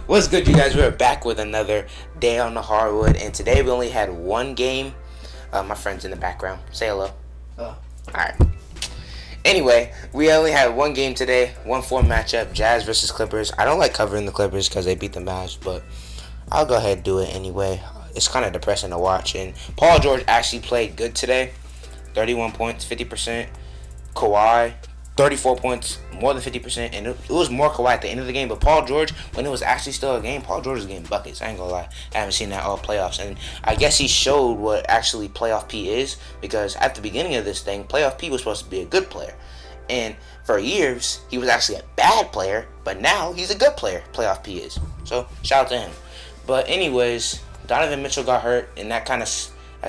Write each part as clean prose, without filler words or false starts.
What's good, you guys? We're back with another day on the hardwood, and today we only had one game. My friend's in the background. Say hello. Oh. Alright. Anyway, we only had one game today, 1-4 matchup, Jazz versus Clippers. I don't like covering the Clippers because they beat the Mavs, but I'll go ahead and do it anyway. It's kind of depressing to watch, and Paul George actually played good today. 31 points, 50%. Kawhi, 34 points, more than 50%, and it was more Kawhi at the end of the game. But Paul George, when it was actually still a game, Paul George was getting buckets. I ain't gonna lie, I haven't seen that all playoffs, and I guess he showed what actually playoff P is, because at the beginning of this thing, playoff P was supposed to be a good player, and for years he was actually a bad player, but now he's a good player. Playoff P is, so shout out to him. But anyways, Donovan Mitchell got hurt, and that's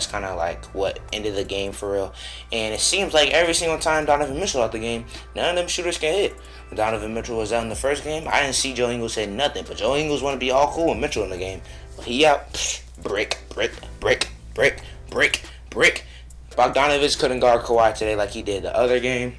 kind of like what ended the game for real. And it seems like every single time Donovan Mitchell out the game, none of them shooters can hit. When Donovan Mitchell was out in the first game, I didn't see Joe Ingles say nothing. But Joe Ingles want to be all cool with Mitchell in the game. But he out, brick, brick, brick, brick, brick, brick. Bogdanovich couldn't guard Kawhi today like he did the other game.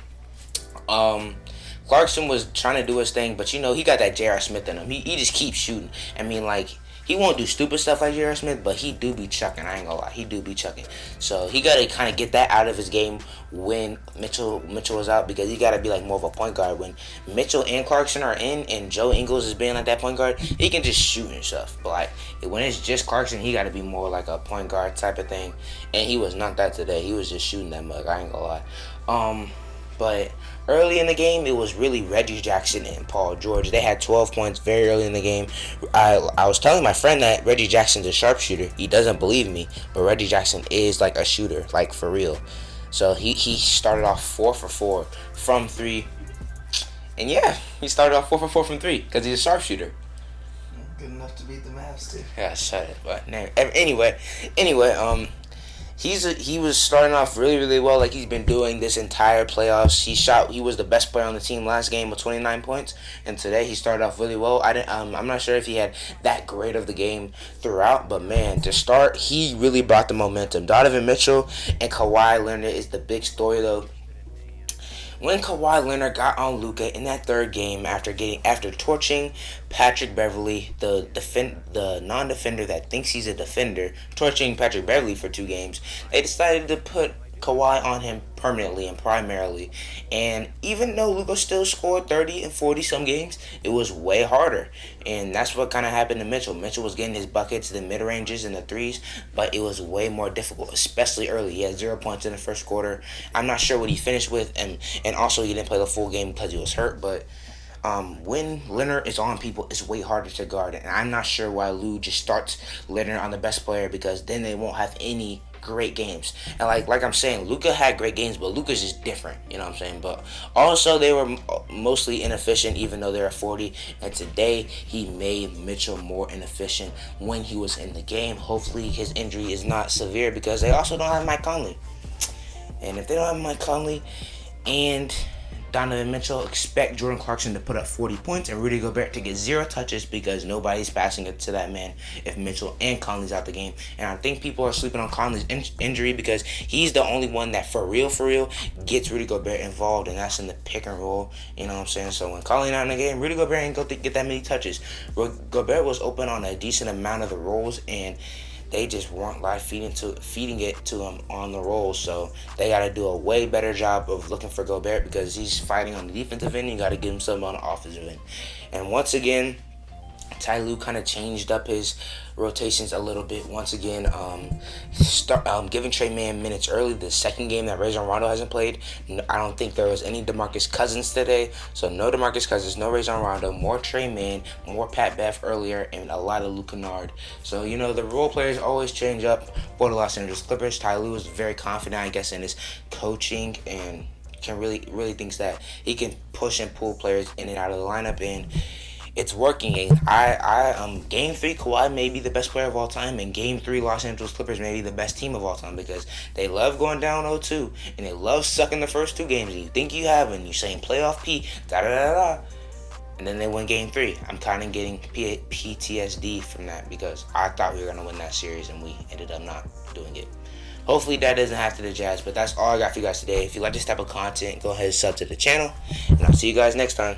Clarkson was trying to do his thing, but he got that J.R. Smith in him. He just keeps shooting. I mean, like, he won't do stupid stuff like J.R. Smith, but he do be chucking. I ain't gonna lie, he do be chucking. So he gotta kind of get that out of his game when Mitchell was out, because he gotta be like more of a point guard. When Mitchell and Clarkson are in, and Joe Ingles is being like that point guard, he can just shoot and stuff. But like when it's just Clarkson, he gotta be more like a point guard type of thing. And he was not that today. He was just shooting that mug. I ain't gonna lie. But early in the game, it was really Reggie Jackson and Paul George. They had 12 points very early in the game. I was telling my friend that Reggie Jackson's a sharpshooter. He doesn't believe me, but Reggie Jackson is like a shooter, like for real. So he started off 4 for 4 from 3. And yeah, he started off 4 for 4 from 3 because he's a sharpshooter. Good enough to beat the Mavs too. Yeah, shut it. But anyway, he was starting off really, really well, like he's been doing this entire playoffs. He was the best player on the team last game with 29 points, and today he started off really well. I'm not sure if he had that great of the game throughout, but man, to start, he really brought the momentum. Donovan Mitchell and Kawhi Leonard is the big story though. When Kawhi Leonard got on Luka in that third game after torching Patrick Beverley, the non-defender that thinks he's a defender, torching Patrick Beverley for 2 games, they decided to put Kawhi on him permanently and primarily. And even though Luka still scored 30 and 40 some games, it was way harder. And that's what kind of happened to Mitchell. Mitchell was getting his buckets, the mid-ranges and the threes, but it was way more difficult, especially early. He had 0 points in the first quarter. I'm not sure what he finished with, and also he didn't play the full game because he was hurt, but when Leonard is on people, it's way harder to guard. And I'm not sure why Lou just starts Leonard on the best player, because then they won't have any great games. And like I'm saying, Luka had great games, but Luka's just different, you know what I'm saying? But also they were mostly inefficient, even though they're at 40. And today he made Mitchell more inefficient when he was in the game. Hopefully his injury is not severe, because they also don't have Mike Conley. And if they don't have Mike Conley and Donovan Mitchell, expect Jordan Clarkson to put up 40 points and Rudy Gobert to get 0 touches, because nobody's passing it to that man if Mitchell and Conley's out the game. And I think people are sleeping on Conley's injury, because he's the only one that for real, gets Rudy Gobert involved, and that's in the pick and roll. You know what I'm saying? So when Conley's not in the game, Rudy Gobert ain't going to get that many touches. Gobert was open on a decent amount of the rolls, and they just weren't feeding it to him on the roll. So they got to do a way better job of looking for Gobert, because he's fighting on the defensive end. You got to give him something on the offensive end. And once again, Ty Lue kind of changed up his rotations a little bit. Once again, giving Trey Mann minutes early. The second game that Rajon Rondo hasn't played. I don't think there was any DeMarcus Cousins today. So no DeMarcus Cousins, no Rajon Rondo, more Trey Mann, more Pat Bev earlier, and a lot of Luke Kennard. So, the role players always change up for the Los Angeles Clippers. Ty Lue is very confident, I guess, in his coaching, and can really thinks that he can push and pull players in and out of the lineup, and it's working. And Game 3, Kawhi may be the best player of all time, and Game 3, Los Angeles Clippers may be the best team of all time, because they love going down 0-2, and they love sucking the first 2 games, and you think you have, and you're saying playoff P, da-da-da-da, and then they win Game 3. I'm kind of getting PTSD from that, because I thought we were going to win that series, and we ended up not doing it. Hopefully that doesn't happen to the Jazz, but that's all I got for you guys today. If you like this type of content, go ahead and sub to the channel, and I'll see you guys next time.